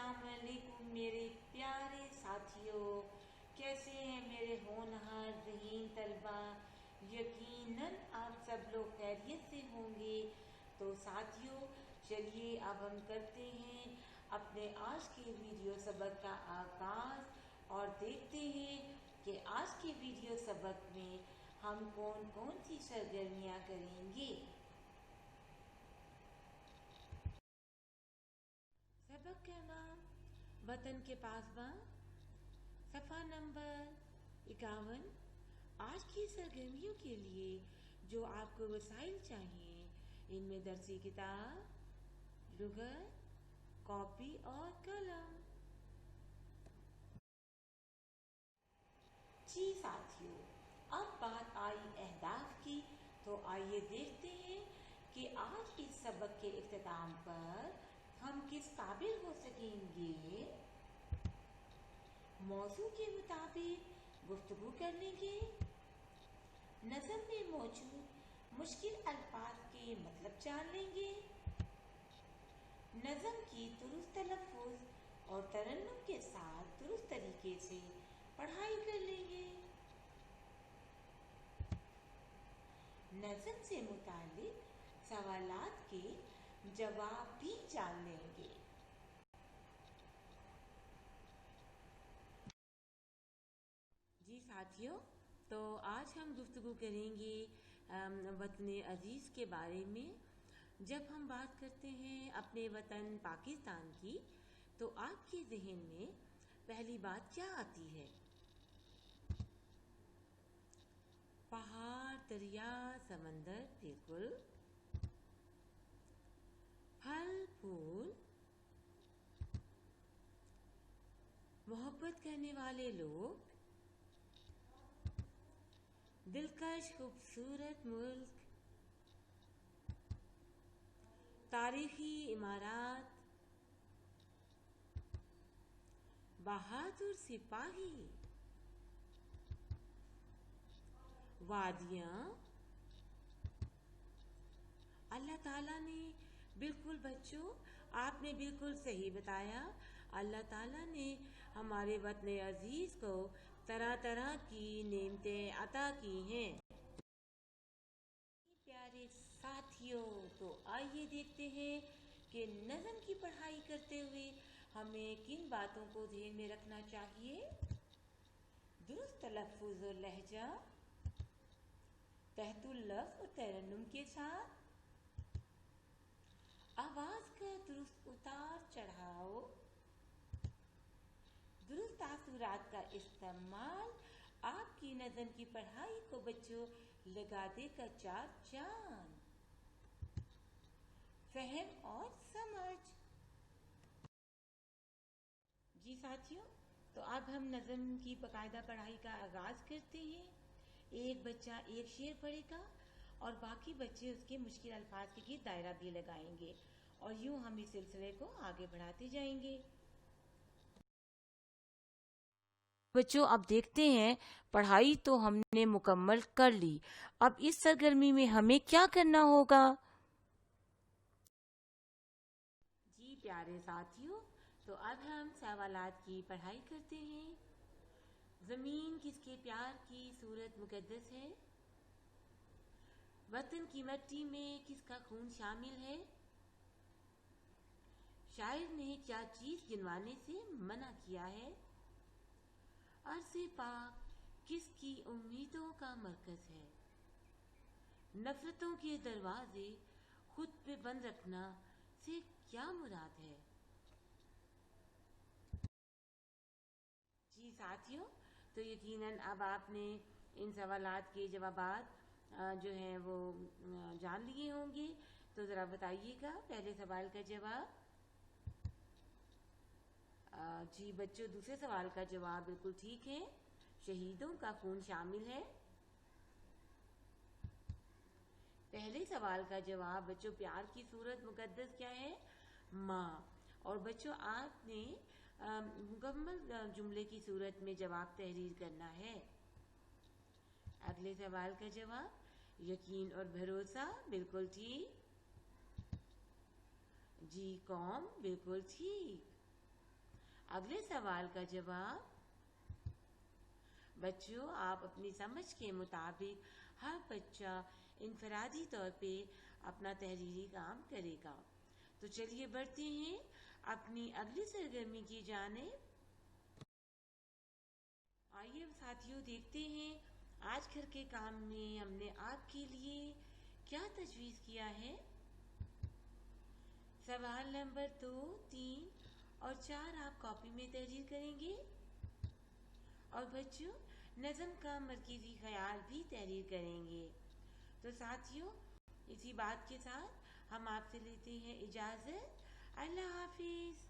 अस्सलाम वालेकुम मेरे प्यारे साथियों, कैसे हैं मेरे होनहार ज़हीन तलबा। यकीनन आप सब लोग खैरियत से होंगे। तो साथियों, चलिए अब हम करते हैं अपने आज के वीडियो सबक का आगाज़ और देखते हैं कि आज के वीडियो सबक में हम कौन कौन सी सरगर्मियाँ करेंगे। सबक का नाम वतन के पासबां, सफ़ा नंबर 51। आज की सरगर्मियों के लिए जो आपको वसाइल चाहिए, इनमें दरसी किताब, लुग़त, कॉपी और कलम। जी साथियों, अब बात आई अहदाफ की, तो आइए देखते हैं कि आज इस सबक के इख्तिताम पर हम किस काबिल हो सकेंगे। मौजू के मुताबिक गुफ्तगू कर लेंगे। नज़म में मौजूद मुश्किल अल्फाज के मतलब जान लेंगे। नज़म की दुरुस्त तलफ़्फ़ुज़ और तरन्नुम के साथ दुरुस्त तरीके से पढ़ाई कर लेंगे। नज़म से मुतालिक सवालात के जवाब भी जान लेंगे। जी साथियों, तो आज हम गुफ्तगू करेंगे वतन अज़ीज़ के बारे में। जब हम बात करते हैं अपने वतन पाकिस्तान की, तो आपके ज़हन में पहली बात क्या आती है? पहाड़, दरिया, समंदर, बिल्कुल। फल, फूल, मोहब्बत करने वाले लोग, दिलकश खूबसूरत मुल्क, तारीखी इमारत, बहादुर सिपाही, वादियाँ। अल्लाह ताला ने बिल्कुल बच्चों, आपने बिल्कुल सही बताया। अल्लाह ताला ने हमारे वतन अज़ीज़ को तरह तरह की नेमतें अता की हैं। प्यारे साथियों, तो आइए देखते हैं कि नज़म की पढ़ाई करते हुए हमें किन बातों को ध्यान में रखना चाहिए। दुरुस्त तलफ़्फ़ुज़ और लहजा, तहतुल लफ्ज़ और तरन्नुम के साथ, आवाज़ का दुरुस्त उतार चढ़ाव, दुरुस्त तासुरात का इस्तेमाल आपकी नज़म की पढ़ाई को बच्चों लगा देगा चार चांद। फहम और समझ। जी साथियों, तो अब हम नज़म की बाकायदा पढ़ाई का आगाज़ करते हैं। एक बच्चा एक शेर पढ़ेगा और बाकी बच्चे उसके मुश्किल अल्फाज के लिए दायरा भी लगाएंगे, और यूं हम इस सिलसिले को आगे बढ़ाते जाएंगे। बच्चों, अब देखते हैं, पढ़ाई तो हमने मुकम्मल कर ली, अब इस सरगर्मी में हमें क्या करना होगा। जी प्यारे साथियों, तो अब हम सवालात की पढ़ाई करते हैं। ज़मीन किसके प्यार की सूरत मुकद्दस है? वतन की मिट्टी में किसका खून शामिल है? शायर ने क्या चीज़ गिनवाने से मना किया है? अर्ज़े पाक किसकी उम्मीदों का मरकज़ है? नफ़रतों के दरवाजे खुद पे बंद रखना से क्या मुराद है? जी साथियों, तो यकीनन अब आपने इन सवालात के जवाबात जो हैं वो जान लिए होंगे। तो ज़रा बताइएगा पहले सवाल का जवाब। जी बच्चों, दूसरे सवाल का जवाब बिल्कुल ठीक है, शहीदों का खून शामिल है। पहले सवाल का जवाब बच्चों, प्यार की सूरत मुकद्दस क्या है? माँ। और बच्चों, आपने मुकम्मल जुमले की सूरत में जवाब तहरीर करना है। अगले सवाल का जवाब, यकीन और भरोसा, बिल्कुल ठीक। जी कौम, बिल्कुल ठीक। अगले सवाल का जवाब। बच्चों, आप अपनी समझ के मुताबिक हर बच्चा इनफरादी तौर पे अपना तहरीरी काम करेगा। तो चलिए बढ़ते हैं अपनी अगली सरगर्मी की जानिब। आइए साथियों, देखते हैं आज घर के काम में हमने आपके लिए क्या तजवीज़ किया है। सवाल नंबर 2, 3 और 4 आप कॉपी में तहरीर करेंगे और बच्चों नज़म का मरकज़ी ख्याल भी तहरीर करेंगे। तो साथियों, इसी बात के साथ हम आपसे लेते हैं इजाज़त। अल्लाह हाफिज़।